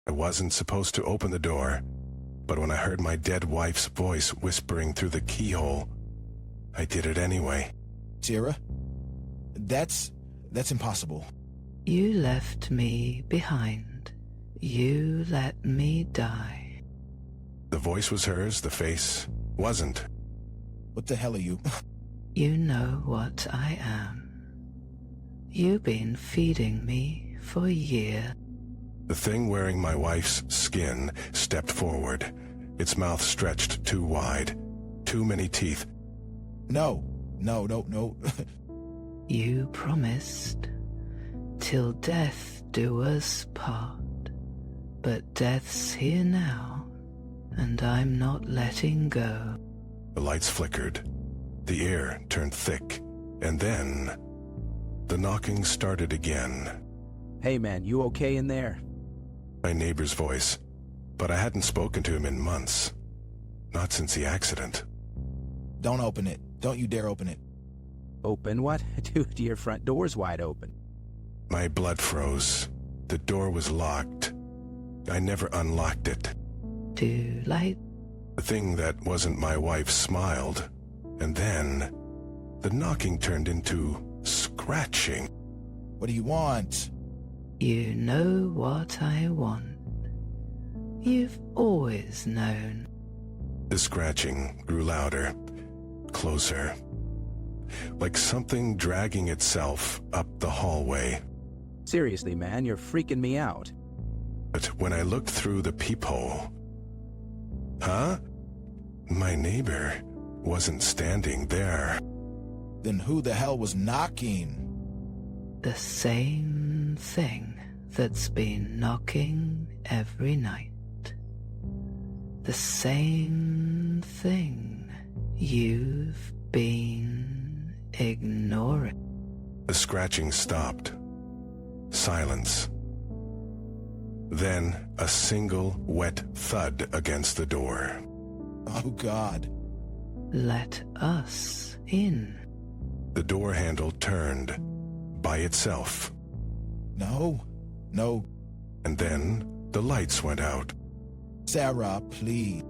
I wasn't supposed to open the door, but when I heard my dead wife's voice whispering through the keyhole, I did it anyway. Tira, that's impossible. You left me behind. You let me die. The voice was hers, the face wasn't. What the hell are you? You know what I am. You've been feeding me for years. The thing wearing my wife's skin stepped forward, its mouth stretched too wide, too many teeth. No. You promised, till death do us part. But death's here now, and I'm not letting go. The lights flickered, the air turned thick, and then the knocking started again. Hey man, you okay in there? My neighbor's voice, but I hadn't spoken to him in months. Not since the accident. Don't open it. Don't you dare open it. Open what? Dude, your front door's wide open. My blood froze. The door was locked. I never unlocked it. Too late. The thing that wasn't my wife smiled, and then the knocking turned into scratching. What do you want? You know what I want. You've always known. The scratching grew louder, closer, like something dragging itself up the hallway. Seriously, man, you're freaking me out. But when I looked through the peephole... Huh? My neighbor wasn't standing there. Then who the hell was knocking? The same thing that's been knocking every night. The same thing you've been ignoring. The scratching stopped. Silence. Then a single wet thud against the door. Oh, God. Let us in. The door handle turned by itself. No. And then the lights went out. Sarah, please.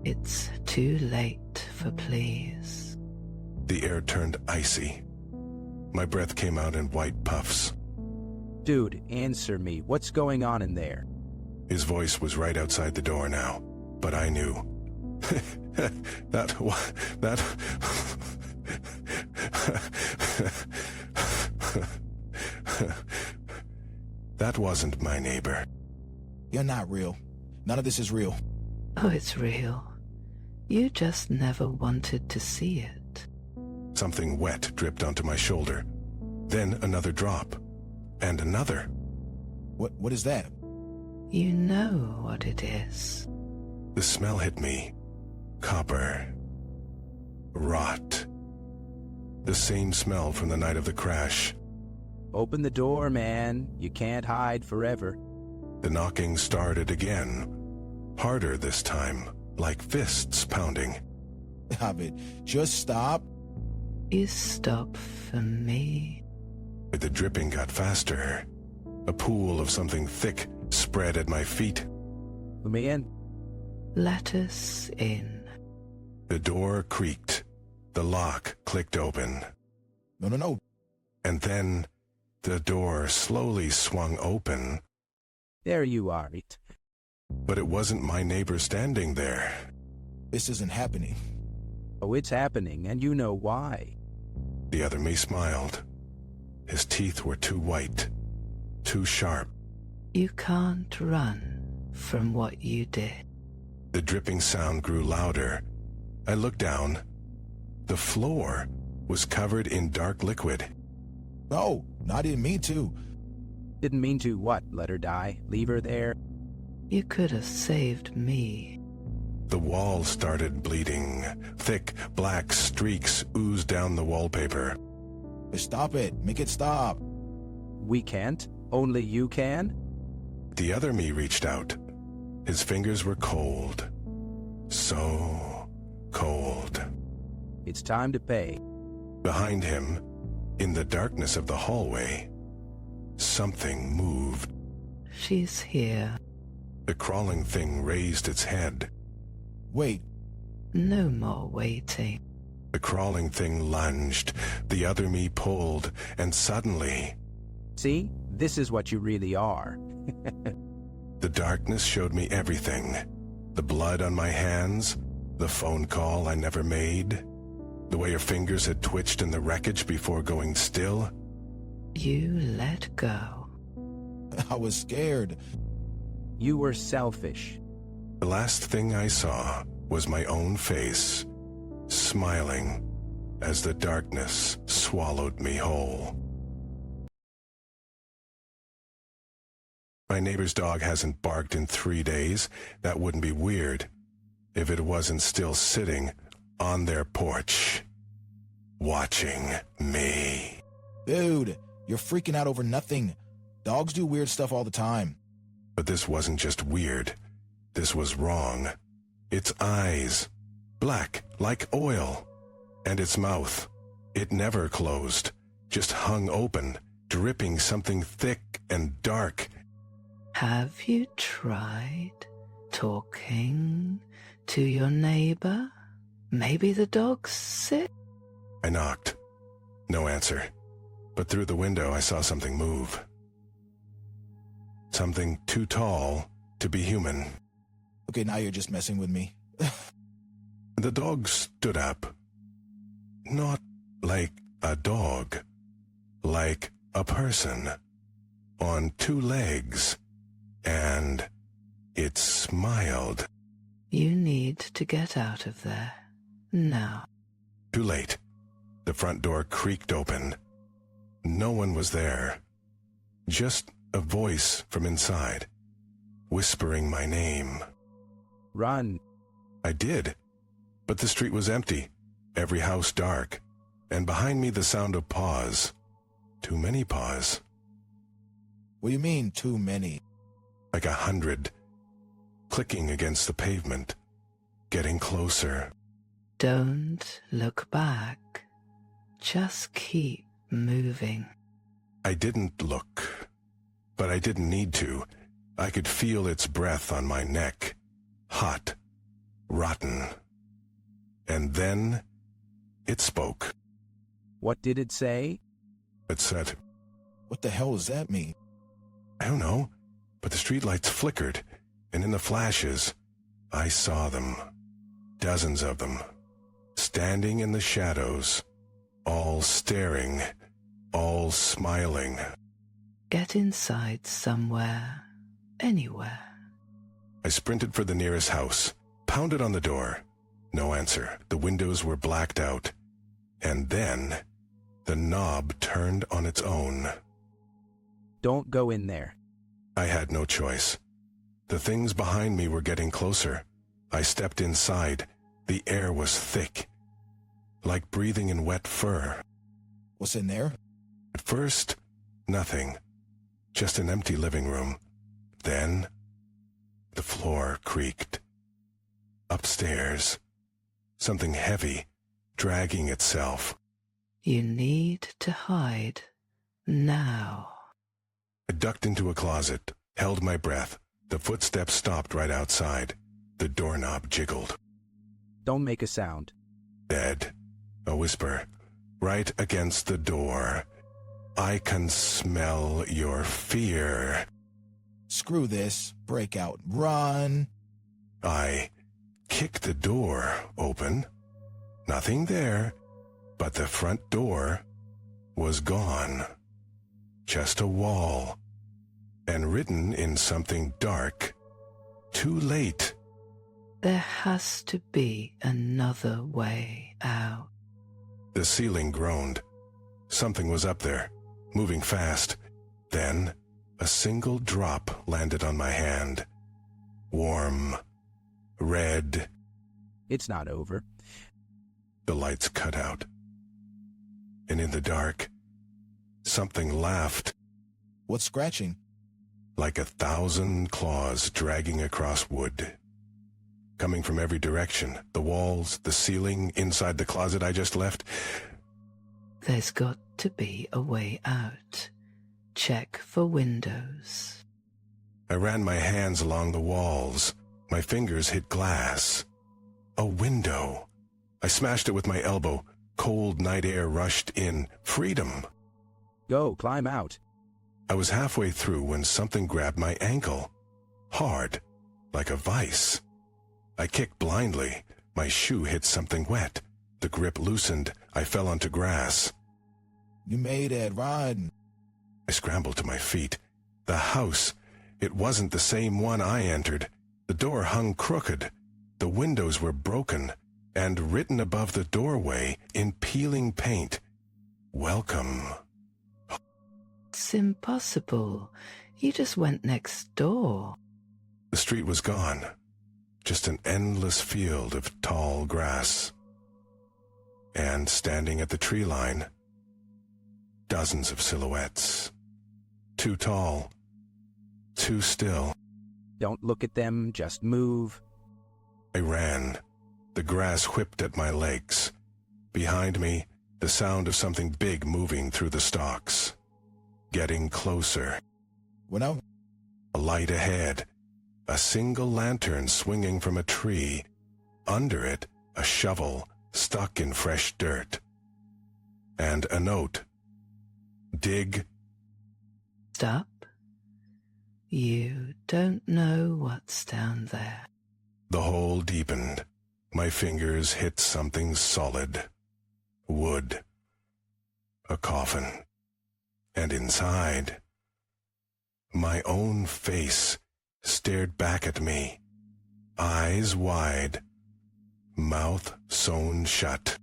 It's too late for please. The air turned icy. My breath came out in white puffs. Dude, answer me. What's going on in there? His voice was right outside the door now, but I knew. That wasn't my neighbor. You're not real. None of this is real. Oh, it's real. You just never wanted to see it. Something wet dripped onto my shoulder. Then another drop. And another. What is that? You know what it is. The smell hit me. Copper. Rot. The same smell from the night of the crash. Open the door, man. You can't hide forever. The knocking started again. Harder this time, like fists pounding. David, just stop. You stop for me. But the dripping got faster. A pool of something thick spread at my feet. Let me in. Let us in. The door creaked. The lock clicked open. No. And then the door slowly swung open. There you are. But it wasn't my neighbor standing there. This isn't happening. Oh, it's happening, and you know why. The other me smiled. His teeth were too white, too sharp. You can't run from what you did. The dripping sound grew louder. I looked down. The floor was covered in dark liquid. No, I didn't mean to. Didn't mean to what? Let her die? Leave her there? You could have saved me. The wall started bleeding. Thick, black streaks oozed down the wallpaper. Stop it. Make it stop. We can't. Only you can? The other me reached out. His fingers were cold. So cold. It's time to pay. Behind him, in the darkness of the hallway, something moved. She's here. The crawling thing raised its head. Wait, No more waiting. The crawling thing lunged, the other me pulled, and suddenly, See? This is what you really are. the darkness showed me everything. The blood on my hands, the phone call I never made, the way her fingers had twitched in the wreckage before going still. You let go. I was scared. You were selfish. The last thing I saw was my own face, smiling as the darkness swallowed me whole. My neighbor's dog hasn't barked in 3 days. That wouldn't be weird if it wasn't still sitting on their porch, watching me. Dude, you're freaking out over nothing. Dogs do weird stuff all the time. But this wasn't just weird. This was wrong. Its eyes, black like oil, and its mouth, it never closed, just hung open, dripping something thick and dark. Have you tried talking to your neighbor? Maybe the dog's sick. I knocked. No answer. But through the window I saw something move. Something too tall to be human. Okay, now you're just messing with me. The dog stood up. Not like a dog. Like a person. On 2 legs. And it smiled. You need to get out of there. Now. Too late. The front door creaked open. No one was there. Just a voice from inside, whispering my name. Run. I did, but the street was empty, every house dark, and behind me the sound of paws. Too many paws. What do you mean, too many? Like 100, clicking against the pavement, getting closer. Don't look back. Just keep moving. I didn't look, but I didn't need to. I could feel its breath on my neck, hot, rotten. And then it spoke. What did it say? It said, What the hell does that mean? I don't know, but the streetlights flickered, and in the flashes, I saw them. Dozens of them, standing in the shadows, all staring, all smiling. Get inside somewhere. Anywhere. I sprinted for the nearest house, pounded on the door. No answer. The windows were blacked out. And then, the knob turned on its own. Don't go in there. I had no choice. The things behind me were getting closer. I stepped inside. The air was thick, like breathing in wet fur. What's in there? At first, nothing. Just an empty living room. Then, the floor creaked. Upstairs, something heavy, dragging itself. You need to hide. Now. I ducked into a closet, held my breath. The footsteps stopped right outside. The doorknob jiggled. Don't make a sound. Dead. A whisper. Right against the door. I can smell your fear. Screw this. Break out. Run. I kicked the door open. Nothing there, but the front door was gone. Just a wall. And written in something dark, "Too late." There has to be another way out. The ceiling groaned. Something was up there, moving fast. Then, a single drop landed on my hand. Warm. Red. It's not over. The lights cut out. And in the dark, something laughed. What's scratching? Like 1,000 claws dragging across wood. Coming from every direction. The walls, the ceiling, inside the closet I just left. There's got to be a way out. Check for windows. I ran my hands along the walls. My fingers hit glass. A window. I smashed it with my elbow. Cold night air rushed in. Freedom. Go, climb out. I was halfway through when something grabbed my ankle. Hard, like a vice. I kicked blindly. My shoe hit something wet. The grip loosened. I fell onto grass. You made it, run. I scrambled to my feet. The house. It wasn't the same one I entered. The door hung crooked. The windows were broken, and written above the doorway in peeling paint, "Welcome." It's impossible. You just went next door. The street was gone. Just an endless field of tall grass. And standing at the tree line, dozens of silhouettes. Too tall. Too still. Don't look at them, just move. I ran. The grass whipped at my legs. Behind me, the sound of something big moving through the stalks. Getting closer. What now? A light ahead. A single lantern swinging from a tree. Under it, a shovel stuck in fresh dirt. And a note. Dig. Stop. You don't know what's down there. The hole deepened. My fingers hit something solid. Wood. A coffin. And inside, my own face stared back at me. Eyes wide. Mouth sewn shut.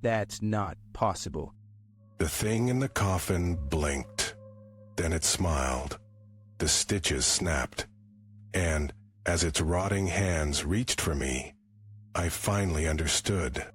That's not possible. The thing in the coffin blinked. Then it smiled. The stitches snapped. And as its rotting hands reached for me, I finally understood.